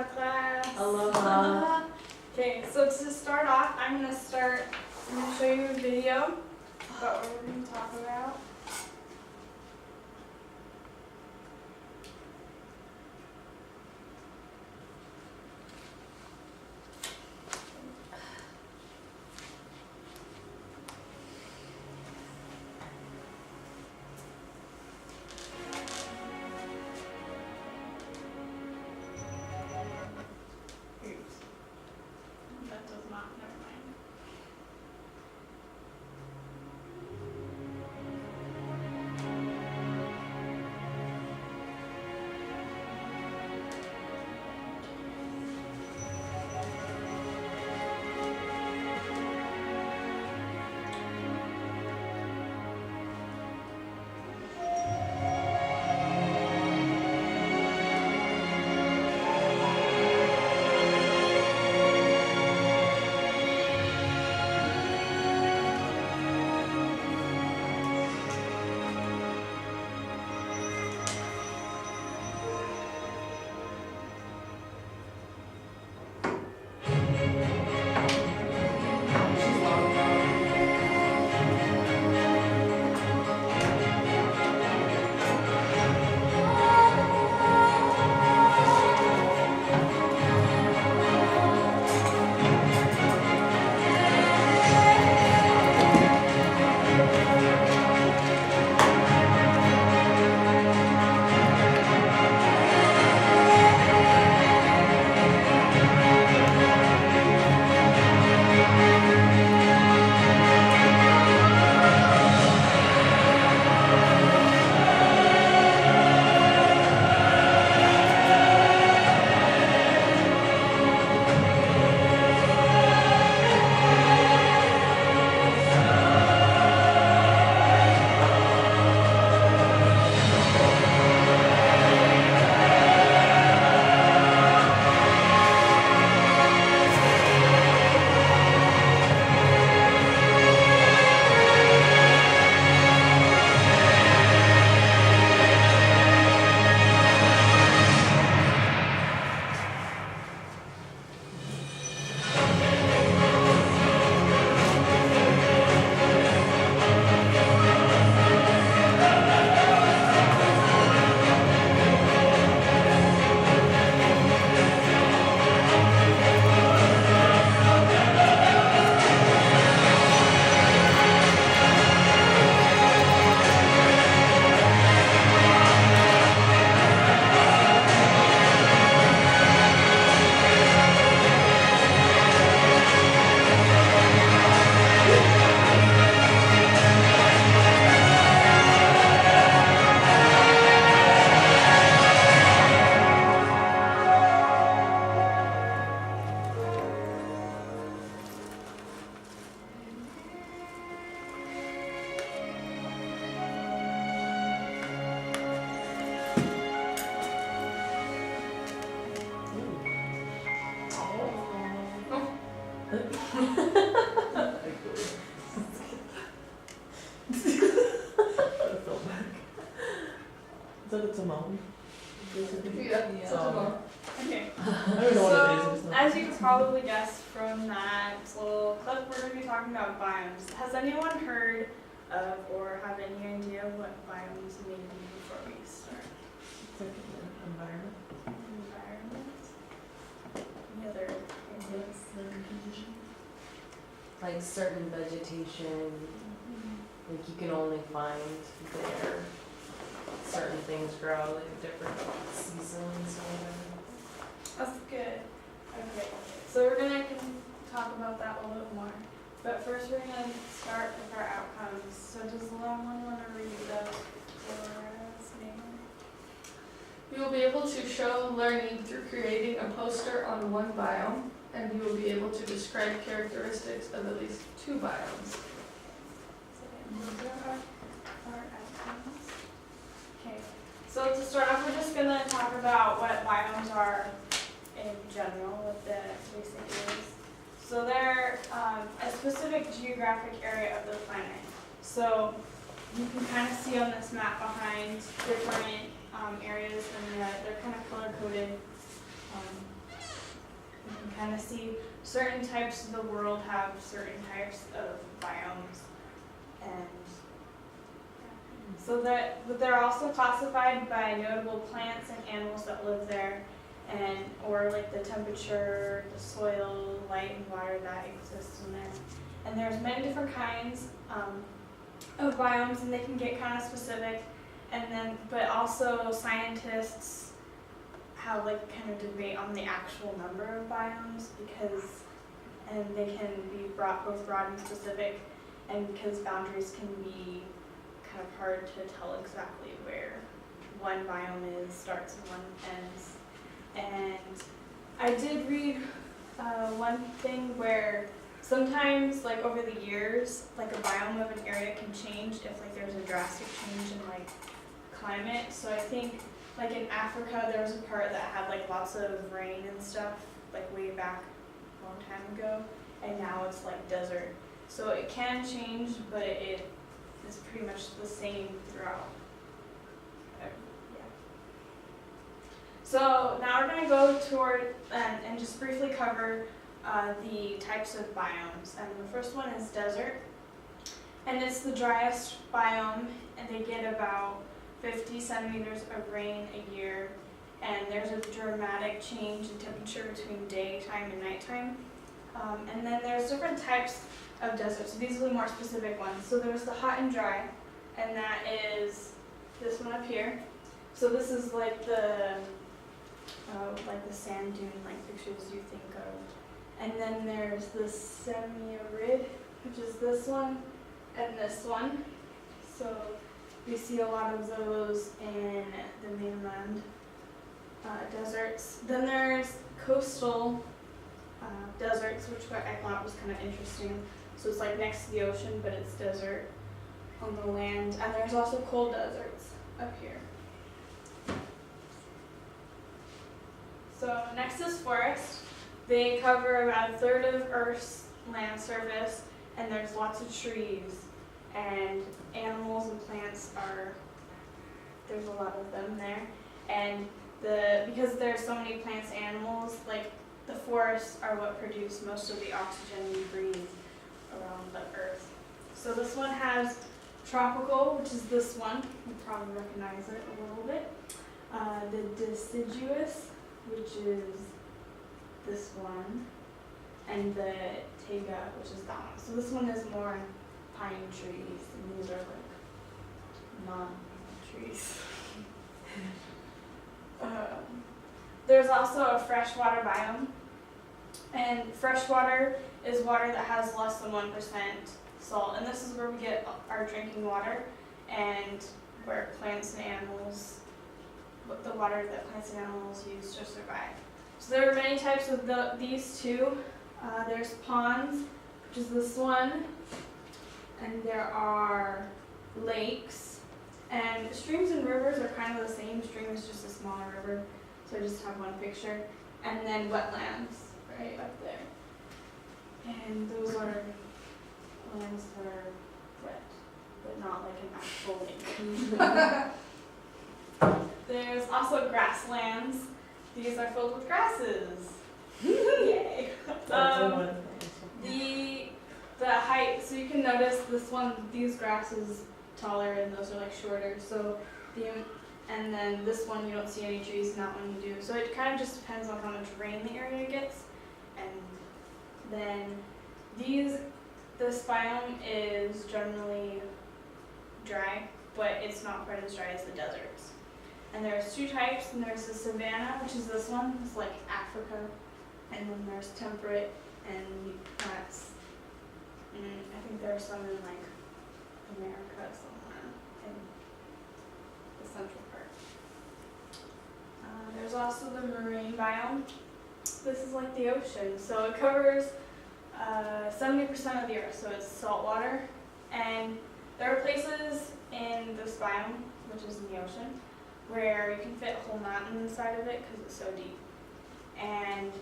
Aloha class. Aloha. Okay, so to start off, I'm going to show you a video about what we're going to talk about. Oops. That does not, never mind. Is that a Timon? Yeah, okay. I don't know what it is. So, as you can probably guess from that little clip, we're going to be talking about biomes. Has anyone heard of or have any idea what biomes may be before we start? It's like an environment. Environment? Any other ideas? Like certain vegetation, like you can only find there. Certain things grow like different seasons or whatever. That's good. Okay, so we're going to talk about that a little bit more. But first we're going to start with our outcomes. So does someone want to read those for us, maybe? You will be able to show learning through creating a poster on one biome, and you will be able to describe characteristics of at least two biomes. Those are our outcomes. Okay, so to start off, we're just going to talk about what biomes are in general, what the basic is. So they're a specific geographic area of the planet. So you can kind of see on this map behind different areas, and they're kind of color-coded. kind of see certain types of the world have certain types of biomes, and so that, but they're also classified by notable plants and animals that live there, and or like the temperature, the soil, light, and water that exists in there. And there's many different kinds of biomes, and they can get kind of specific. And then, but also scientists have like kind of debate on the actual number of biomes because, and they can be both broad and specific, and because boundaries can be kind of hard to tell exactly where one biome starts and one ends. And I did read one thing where sometimes, like over the years, like a biome of an area can change if like there's a drastic change in like climate. So I think like in Africa there was a part that had like lots of rain and stuff like way back a long time ago, and now it's like desert. So it can change, but it is pretty much the same throughout. Yeah. So now we're going to go toward and just briefly cover the types of biomes. And the first one is desert, and it's the driest biome, and they get about 50 centimeters of rain a year, and there's a dramatic change in temperature between daytime and nighttime. And then there's different types of deserts. So these are the more specific ones. So there's the hot and dry, and that is this one up here. So this is like the sand dune like pictures you think of. And then there's the semi-arid, which is this one and this one. So we see a lot of those in the mainland deserts. Then there's coastal deserts, which I thought was kind of interesting. So it's like next to the ocean, but it's desert on the land. And there's also cold deserts up here. So next is forest. They cover about a third of Earth's land surface, and there's lots of trees, and animals and plants there's a lot of them there. And because there's so many plants and animals, like the forests are what produce most of the oxygen we breathe around the Earth. So this one has tropical, which is this one. You probably recognize it a little bit. The deciduous, which is this one, and the taiga, which is that one. So this one is more pine trees, and these are like non-trees. There's also a freshwater biome, and freshwater is water that has less than 1% salt, and this is where we get our drinking water, and where plants and animals, the water that plants and animals use to survive. So there are many types of these two. There's ponds, which is this one, and there are lakes, and streams and rivers are kind of the same. Stream is just a smaller river, so I just have one picture. And then wetlands, right up there. And those are lands that are wet, but not like an actual lake. There's also grasslands. These are filled with grasses. Yay! The height, so you can notice this one, these grasses taller and those are like shorter. So and then this one you don't see any trees, and that one you do. So it kind of just depends on how much rain the area gets. And then this biome is generally dry, but it's not quite as dry as the deserts. And there's two types, and there's the savanna, which is this one, it's like Africa, and then there's temperate, and that's, I think there are some in like America somewhere, in the central part. There's also the marine biome. This is like the ocean, so it covers 70% of the earth, so it's salt water, and there are places in this biome, which is in the ocean, where you can fit a whole mountain inside of it because it's so deep. And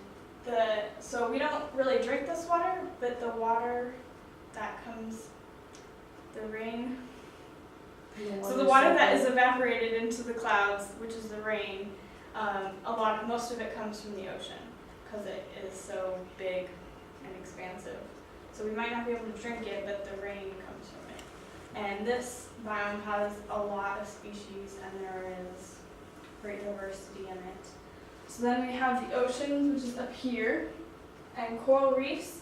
so we don't really drink this water, but the water that comes, the rain, so the water that is evaporated into the clouds, which is the rain, most of it comes from the ocean. because it is so big and expansive. So we might not be able to drink it, but the rain comes from it. And this biome has a lot of species, and there is great diversity in it. So then we have the oceans, which is up here, and coral reefs,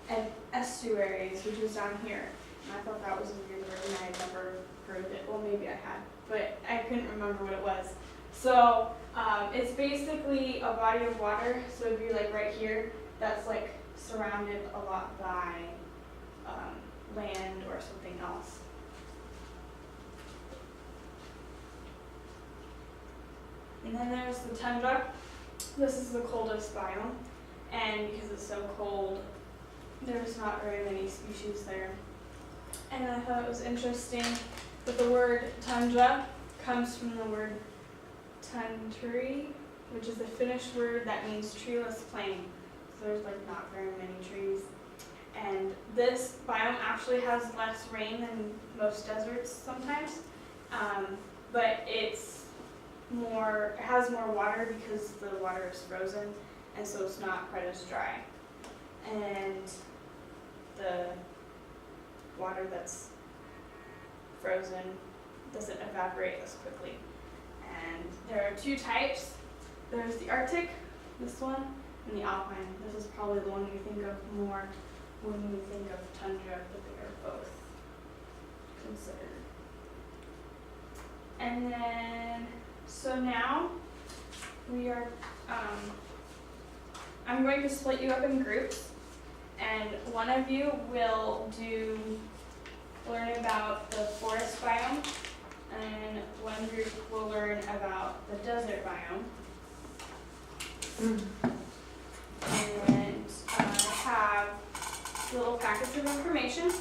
and estuaries, which is down here. And I thought that was a weird word, and I had never heard of it. Well, maybe I had, but I couldn't remember what it was. So it's basically a body of water, so it'd be like right here, that's like surrounded a lot by land or something else. And then there's the tundra. This is the coldest biome, and because it's so cold, there's not very many species there. And I thought it was interesting that the word tundra comes from the word tunturi, which is a Finnish word that means treeless plain. So there's like not very many trees. And this biome actually has less rain than most deserts sometimes, but it has more water because the water is frozen, and so it's not quite as dry. And the water that's frozen doesn't evaporate as quickly. And there are two types. There's the Arctic, this one, and the Alpine. This is probably the one you think of more when you think of tundra, but they are both considered. And then, so now we are, I'm going to split you up in groups, and one of you will learn about the forest biome, and one group will learn about the desert biome. And I have little packets of information,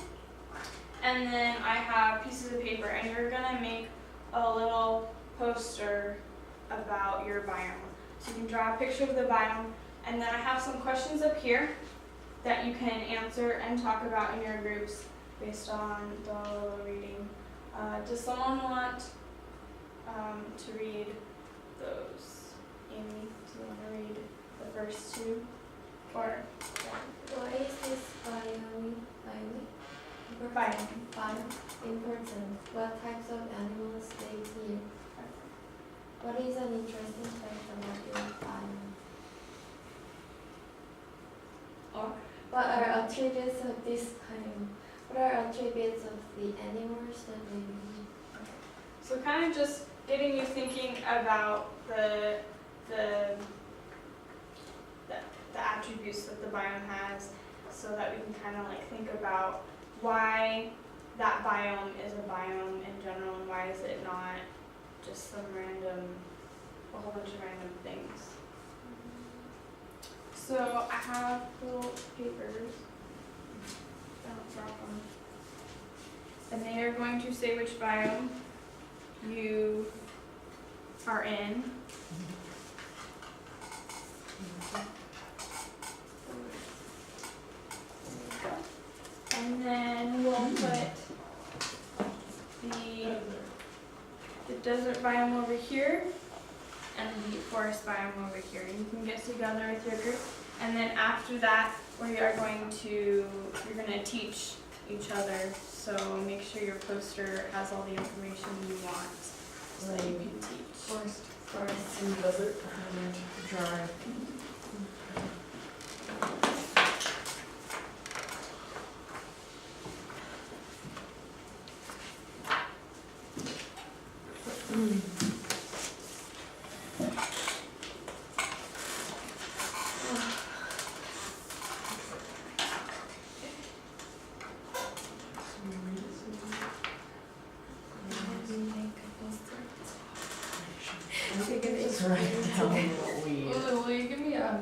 and then I have pieces of paper, and you're gonna make a little poster about your biome. So you can draw a picture of the biome, and then I have some questions up here that you can answer and talk about in your groups based on the reading. Does someone want to read those? Amy, do you want to read the first two? Or Why is this biome important? What types of animals live here? What is an interesting fact about your biome? Or what are attributes of this biome? What are attributes of the animals that live here? so kind of just getting you thinking about the attributes that the biome has, so that we can kind of like think about why that biome is a biome in general, and why is it not just a whole bunch of random things. So I have little papers. Don't drop them. And they are going to say which biome you are in. And then we'll put the desert biome over here and the forest biome over here. You can get together with your group, and then after that you're going to teach each other. So make sure your poster has all the information you want so that you can teach. Forest and desert and dry. Just write down what we. Will you give me that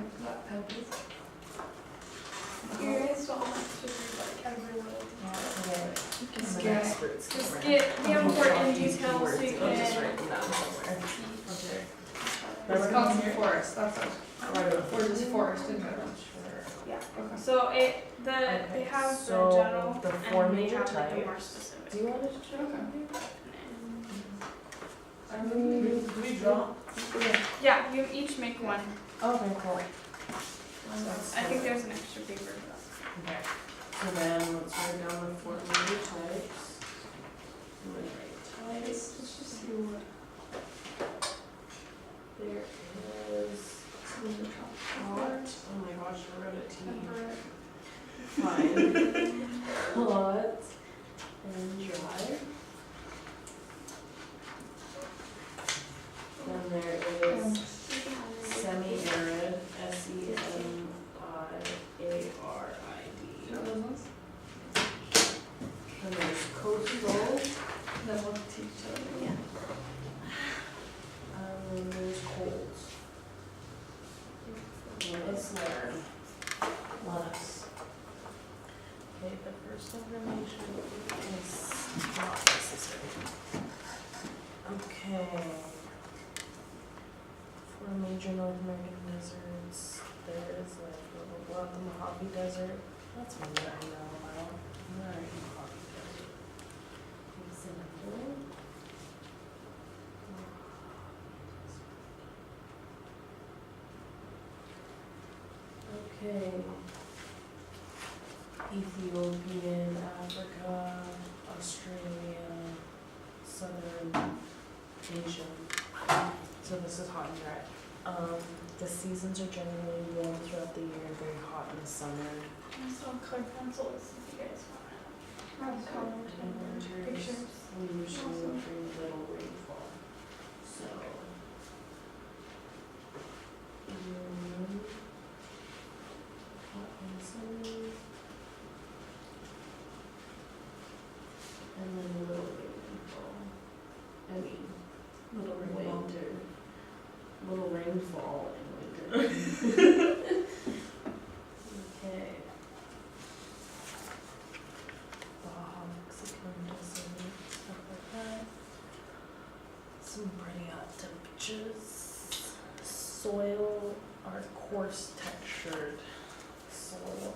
pen, please? You guys don't have to read like every little I'm an get- expert, so Just right. get the important These details so keywords, you I'll just can write them down somewhere. teach. Okay. It's called forest, that's it. Right over. Or just forest in general. Yeah. Okay. So they Okay, have so the general the four and they major have like the types. more specific. Do you want to show Okay. Do we draw? Yeah, you each make one. Okay, cool. So I think there's an extra paper for that. Okay, so then let's write down the 4 major types. Types. Let's just see what. There is hot. Oh my gosh, I wrote it T. Temperate. Fine. Hot and dry. Then there is semi-arid, SEMIARID. Show those ones. And there's coastal, Then we'll teach each other. Yeah. and then there's cold. Let's learn. Let's. Okay, the first information is not necessary. Okay. 4 major North American deserts. There is like blah blah blah, the Mojave Desert. That's one that I know about. Where are you, Mojave Desert? Example. Okay. Ethiopian, Africa, Australia, Southern Asia. So this is hot and dry. The seasons are generally warm throughout the year and very hot in the summer. I saw colored pencils if you guys want it. Oh, colors. Pictures. We usually bring little rainfall. So. Hot in the summer. And then a little rainfall. I mean, little winter. Little rainfall in winter. Okay. Baja Mexican desert, stuff like that. Some pretty hot temperatures. Soil are coarse textured soil.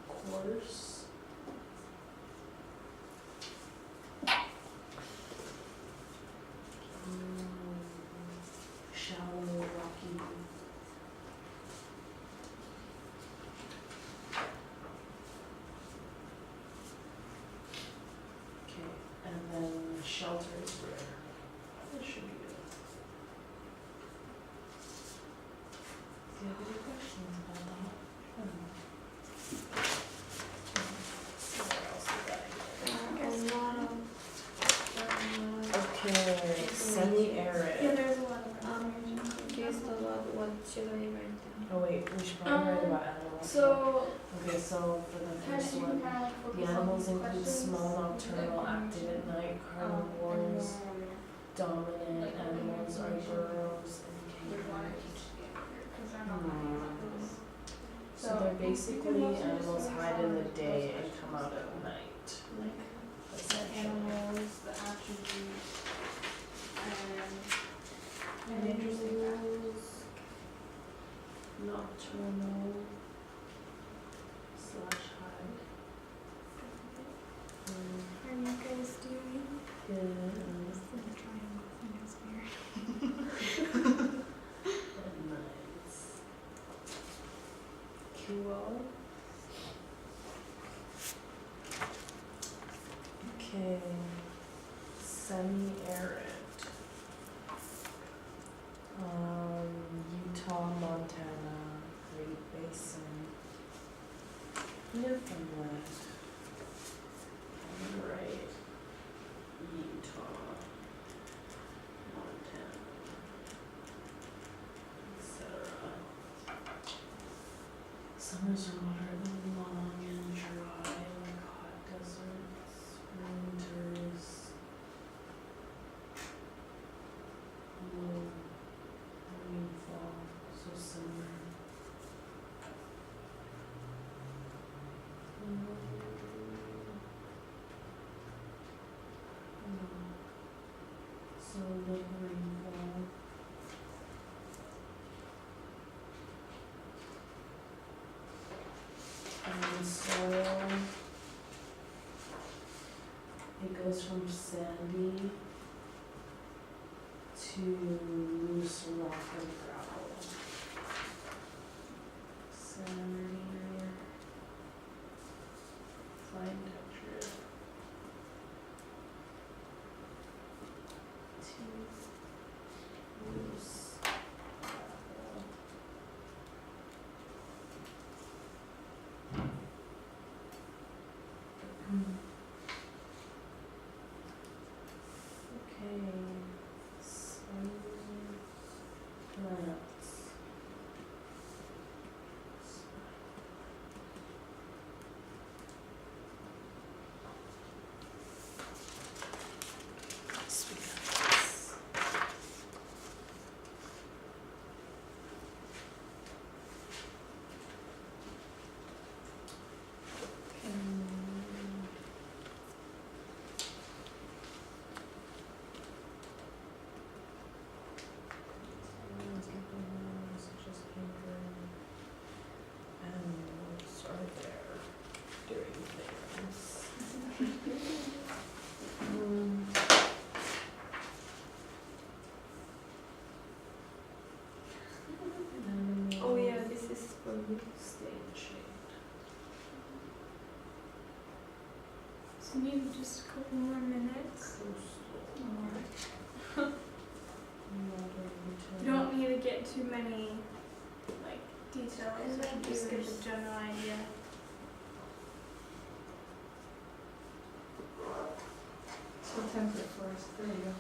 Coarse. Shallow, rocky. Okay, and then shelter is rare. That should be good. Do you have any questions about that? What else we got here? Okay, semi-arid. Yeah, there's a lot of Confused about what should I write down? Oh wait, we should probably write about animals. So, Okay, so for the kind of, first you one, can kind of like focus the on animals these include questions. small nocturnal, active at night, carnivores. Dominant animals are burrows and We want to kangaroos. teach the answer, because they're not like So they're basically animals hide in the day and come out at night. the Essentially. animals, the attributes, and interesting facts. Nocturnal slash hide. How are you guys doing? Good. The triangle thing is weird. And nights. Cool. Okay. Semi-arid. Utah, Montana, Great Basin, Newfoundland. Right. Utah, Montana, etc. Summers are moderately long and dry, like hot deserts. Winters low rainfall, so summer. So little rainfall. And soil, it goes from sandy to loose rock. Maybe just a couple more minutes. You don't need to get too many like details. You can just get the general idea. So temperate forest, there you go.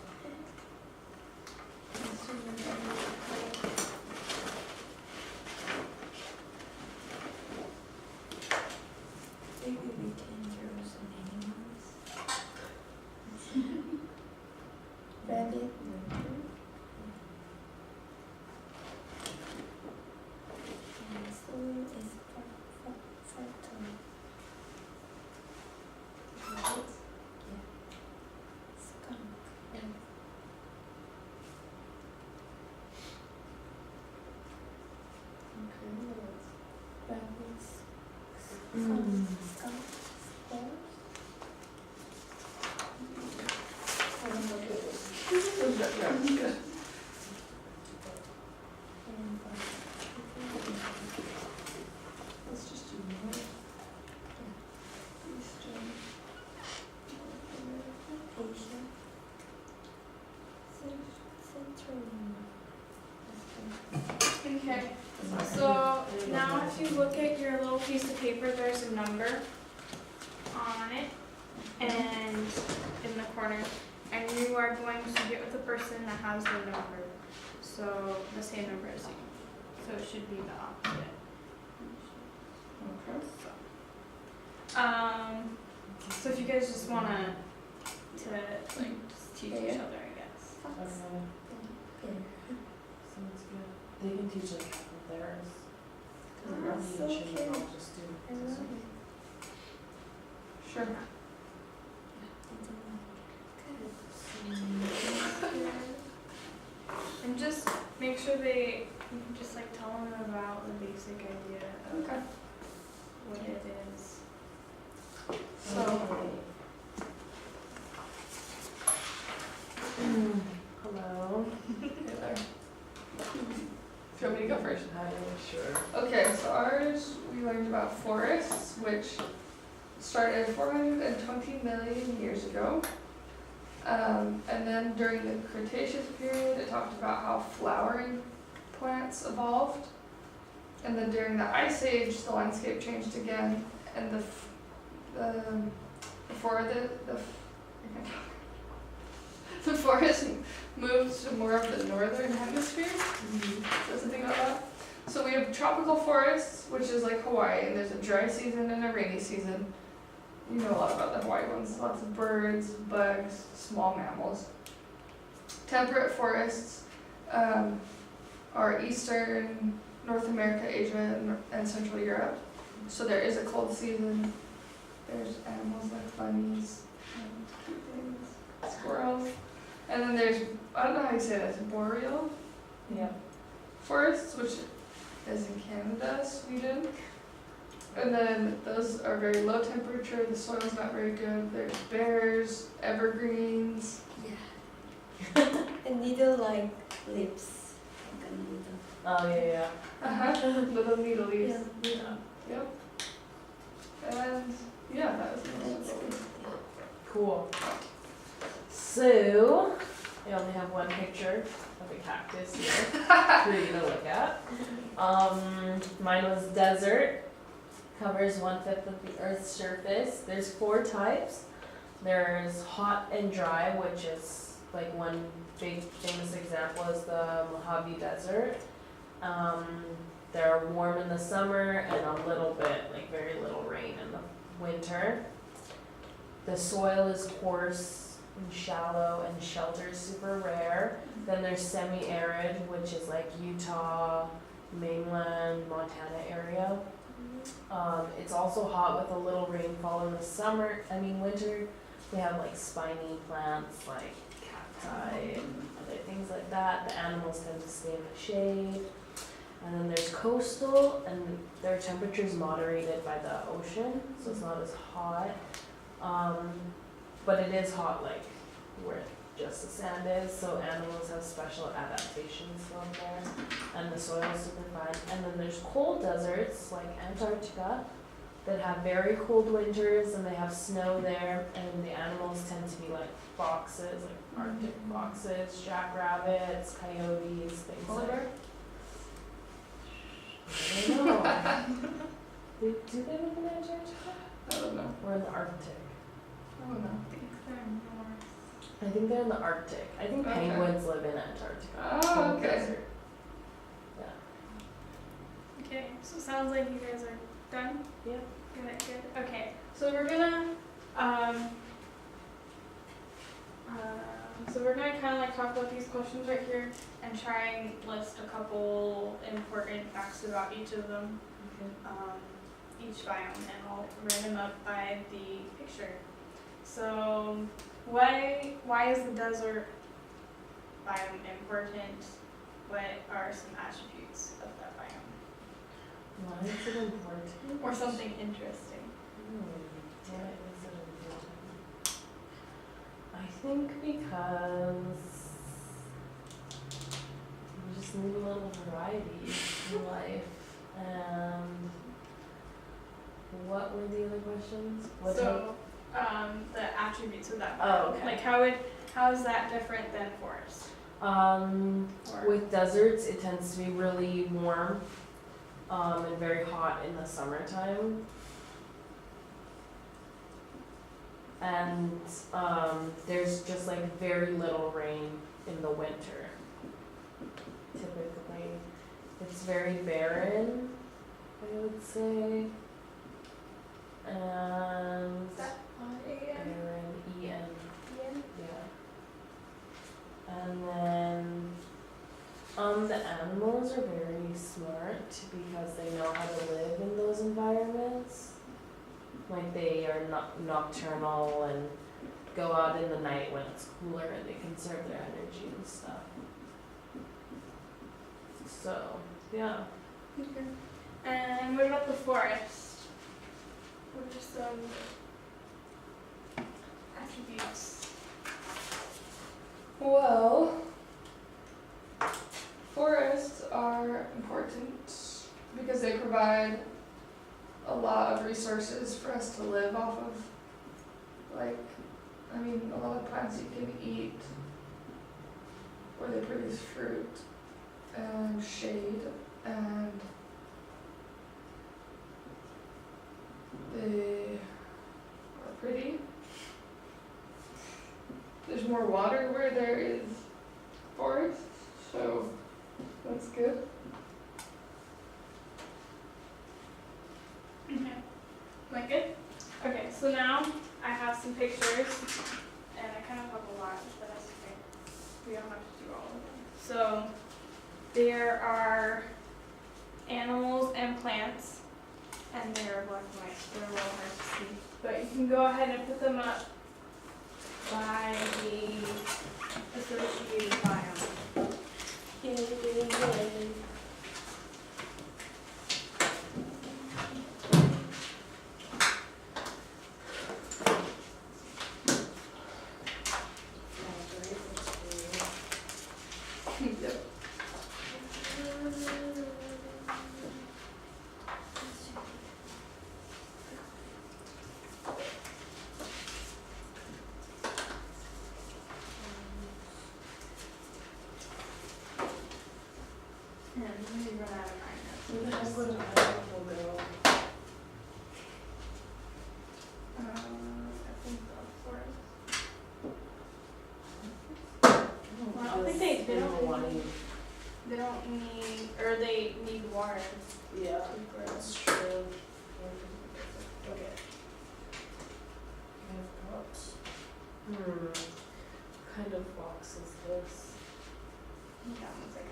Maybe we can draw some animals. Rabbit. And soil is fertile. Rabbit? Yeah. Skunk. Rabbits. Skunk. Squirrels. And Let's just do more. Eastern. Asia. Central. Okay, so now if you look at your little piece of paper, there's a number on it and in the corner, and you are going to get with the person that has the number, so the same number as you. So it should be the opposite. Okay. So if you guys just wanna like just teach each other, I guess. Okay, sounds good. They can teach like half of theirs. Oh, I'll so teach and cute. I'll just do I love this it. one. Sure. And just make sure you can just like tell them about the basic idea of Okay. what it is. So, Hello. hey there. Do you want me to go first? Hi, sure. Okay, so ours, we learned about forests, which started 420 million years ago. And then during the Cretaceous period, it talked about how flowering plants evolved. And then during the Ice Age, the landscape changed again, and the forest moved to more of the northern hemisphere. So something about that. So we have tropical forests, which is like Hawaii, and there's a dry season and a rainy season. You know a lot about the Hawaii ones, lots of birds, bugs, small mammals. Temperate forests are eastern North America, Asia, and Central Europe. So there is a cold season. There's animals like bunnies and cute things, squirrels. And then there's, I don't know how you say this, boreal Yeah. forests, which is in Canada, Sweden. And then those are very low temperature, the soil's not very good. There's bears, evergreens. Yeah. And needle-like lips. Like a needle. Oh, yeah, Little needle leaves. Yeah. yeah. Yep. And yeah, that was That's most of good. it. Cool. So, I only have one picture of a cactus here for you to look at. Mine was desert, covers 1/5 of the Earth's surface. There's 4 types. There's hot and dry, which is like one big famous example is the Mojave Desert. They're warm in the summer and a little bit, like very little rain in the winter. The soil is coarse and shallow, and shelter is super rare. Then there's semi-arid, which is like Utah, mainland, Montana area. It's also hot with a little rainfall in the winter. We have like spiny plants like cacti and other things like that. The animals tend to stay in the shade. And then there's coastal, and their temperature is moderated by the ocean, so it's not as hot. But it is hot like where just the sand is, so animals have special adaptations from there, and the soil is super fine. And then there's cold deserts like Antarctica, that have very cold winters and they have snow there, and the animals tend to be like foxes, like Arctic foxes, jackrabbits, coyotes, things Polar like bear? I don't know. Do they live in Antarctica? I don't know. Or in the Arctic? I don't know. I think they're north. I think they're in the Arctic. I think Okay. penguins live in Antarctica. Oh, in the okay. desert. Okay, so it sounds like you guys are done? Yeah. Good. Okay, so we're gonna, kind of like talk about these questions right here and try and list a couple important facts about each of them, each biome, and I'll write them up by the picture. So, why is the desert biome important? What are some attributes of that biome? Why is it important? Or something interesting? Why is it important? I think because you just need a little variety in life. And what were the other questions? What So, the attributes of that Oh, biome. okay. Like how is that different than forest? Or with deserts, it tends to be really warm, and very hot in the summertime. And there's just like very little rain in the winter. Typically, it's very barren, I would say. And is that barren, EN. Yeah. And then, the animals are very smart because they know how to live in those environments. Like they are nocturnal and go out in the night when it's cooler and they conserve their energy and stuff. So, yeah. Okay. And what about the forest? What are some attributes? Well, forests are important because they provide a lot of resources for us to live off of. Like, I mean, a lot of plants you can eat, or they produce fruit and shade, and they are pretty. There's more water where there is forest, so that's good. Okay. Am I good? Okay, so now I have some pictures, and I kind of have a lot, but that's okay. We don't have to do all of them. So there are animals and plants, and they're black and white, so they're a little hard to see. But you can go ahead and put them up by the associated biome. Yay. Yep. And we run out of Where the time heck would now. an pineapple go? I think the forest. Well, I don't think they don't Hawaii. They don't need, or they need water Yeah, to grow. that's true. Okay. I've got, what kind of box is this? Yeah, it's like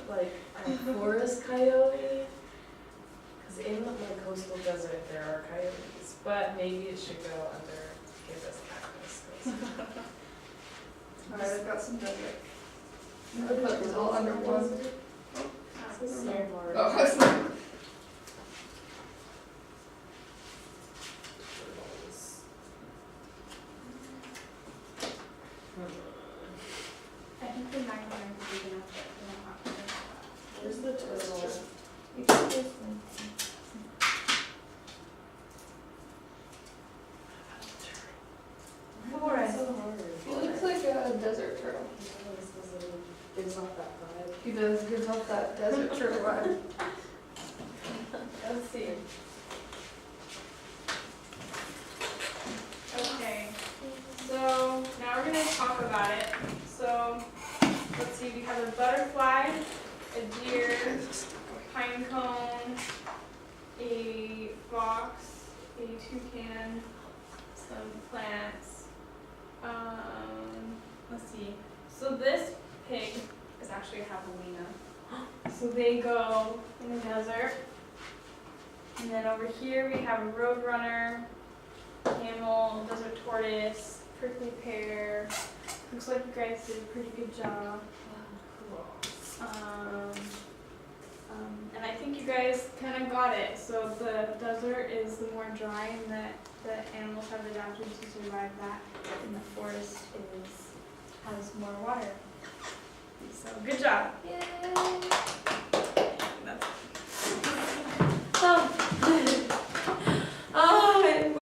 Like a forest coyote? Because in my coastal desert there are coyotes, but maybe it should go under Gibbous cactus. 'cause Alright, I've got some desert. I put these all under one. This is so hard. Oh, that's not. Turtles. I think the 9 is big enough that we don't have to. Where's the turtle? a desert turtle. Gives off that vibe. He does give off that desert turtle vibe. Let's see. Okay, so now we're gonna talk about it. So, let's see, we have a butterfly, a deer, pine cone, a fox, a toucan, some plants. Let's see. So this pig is actually a javelina. So they go in the desert. And then over here we have a roadrunner, camel, desert tortoise, prickly pear. Looks like you guys did a pretty good job. And I think you guys kind of got it. So the desert is the more dry, and the animals have adapted to survive that. And the forest has more water. So good job. Yay!